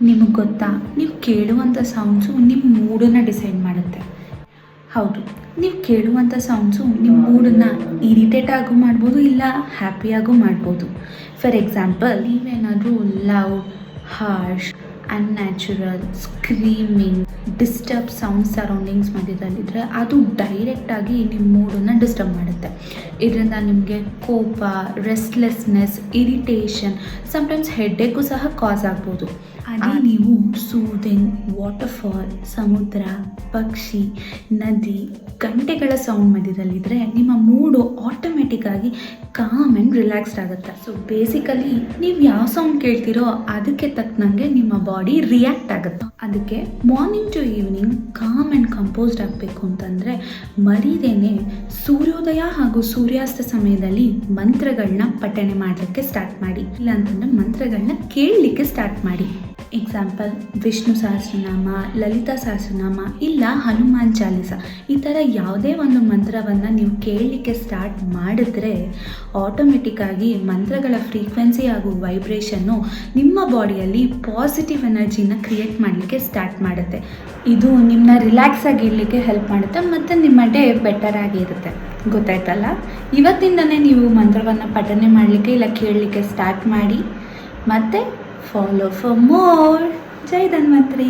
ನಿಮಗೆ ಗೊತ್ತಾ, ನೀವು ಕೇಳುವಂಥ ಸೌಂಡ್ಸು ನಿಮ್ಮ ಮೂಡನ್ನು ಡಿಸೈಡ್ ಮಾಡುತ್ತೆ. ಹೌದು, ನೀವು ಕೇಳುವಂಥ ಸೌಂಡ್ಸು ನಿಮ್ಮ ಮೂಡನ್ನು ಇರಿಟೇಟ್ ಆಗು ಮಾಡ್ಬೋದು, ಇಲ್ಲ ಹ್ಯಾಪಿಯಾಗೂ ಮಾಡ್ಬೋದು. ಫಾರ್ ಎಕ್ಸಾಂಪಲ್, ನೀವೇನಾದರೂ loud, harsh, unnatural, screaming, disturb sound surroundings ಮಧ್ಯದಲ್ಲಿದ್ದರೆ ಅದು ಡೈರೆಕ್ಟಾಗಿ ನಿಮ್ಮ ಮೂಡನ್ನು ಡಿಸ್ಟರ್ಬ್ ಮಾಡುತ್ತೆ. ಇದರಿಂದ ನಿಮಗೆ ಕೋಪ, ರೆಸ್ಟ್ಲೆಸ್ನೆಸ್, ಇರಿಟೇಷನ್, ಸಮ್ಟೈಮ್ಸ್ ಹೆಡ್ಡೇಕು ಸಹ ಕಾಸ್ ಆಗ್ಬೋದು. ಅದೇ ನೀವು ಸೂದಿಂಗ್, ವಾಟರ್ಫಾಲ್, ಸಮುದ್ರ, ಪಕ್ಷಿ, ನದಿ, ಗಂಟೆಗಳ ಸೌಂಡ್ ಮಧ್ಯದಲ್ಲಿದ್ದರೆ ನಿಮ್ಮ ಮೂಡು ಆಟೋಮೆಟಿಕ್ಕಾಗಿ ಕಾಮ್ ಆ್ಯಂಡ್ ರಿಲ್ಯಾಕ್ಸ್ಡ್ ಆಗುತ್ತೆ. ಸೊ ಬೇಸಿಕಲಿ ನೀವು ಯಾವ ಸೌಂಡ್ ಕೇಳ್ತೀರೋ ಅದಕ್ಕೆ ತಕ್ಕನಂಗೆ ನಿಮ್ಮ ಬಾಡಿ ರಿಯಾಕ್ಟ್ ಆಗುತ್ತೆ. ಅದಕ್ಕೆ morning to evening calm and composed ಆಗಬೇಕು ಅಂತಂದರೆ ಮರೀದೇನೆ ಸೂರ್ಯೋದಯ ಹಾಗೂ ಸೂರ್ಯಾಸ್ತ ಸಮಯದಲ್ಲಿ ಮಂತ್ರಗಳನ್ನ ಪಠಣೆ ಮಾಡಲಿಕ್ಕೆ ಸ್ಟಾರ್ಟ್ ಮಾಡಿ, ಇಲ್ಲಾಂತಂದರೆ ಮಂತ್ರಗಳನ್ನ ಕೇಳಲಿಕ್ಕೆ ಸ್ಟಾರ್ಟ್ ಮಾಡಿ. ಎಕ್ಸಾಂಪಲ್, ವಿಷ್ಣು ಸಹಸ್ರನಾಮ, ಲಲಿತಾ ಸಹಸ್ರನಾಮ, ಇಲ್ಲ ಹನುಮಾನ್ ಚಾಲಿಸ, ಈ ಥರ ಯಾವುದೇ ಒಂದು ಮಂತ್ರವನ್ನು ನೀವು ಕೇಳಲಿಕ್ಕೆ ಸ್ಟಾರ್ಟ್ ಮಾಡಿದ್ರೆ ಆಟೋಮೆಟಿಕ್ಕಾಗಿ ಮಂತ್ರಗಳ ಫ್ರೀಕ್ವೆನ್ಸಿ ಹಾಗೂ ವೈಬ್ರೇಷನ್ನು ನಿಮ್ಮ ಬಾಡಿಯಲ್ಲಿ ಪಾಸಿಟಿವ್ ಎನರ್ಜಿನ ಕ್ರಿಯೇಟ್ ಮಾಡಲಿಕ್ಕೆ ಸ್ಟಾರ್ಟ್ ಮಾಡುತ್ತೆ. ಇದು ನಿಮ್ಮನ್ನ ರಿಲ್ಯಾಕ್ಸ್ ಆಗಿ ಇರಲಿಕ್ಕೆ ಹೆಲ್ಪ್ ಮಾಡುತ್ತೆ ಮತ್ತು ನಿಮ್ಮ ಡೇ ಬೆಟರ್ ಆಗಿರುತ್ತೆ. ಗೊತ್ತಾಯ್ತಲ್ಲ? ಇವತ್ತಿಂದನೇ ನೀವು ಮಂತ್ರವನ್ನು ಪಠನೆ ಮಾಡಲಿಕ್ಕೆ ಇಲ್ಲ ಕೇಳಲಿಕ್ಕೆ ಸ್ಟಾರ್ಟ್ ಮಾಡಿ, ಮತ್ತು follow for more. Jai Dhanvantri.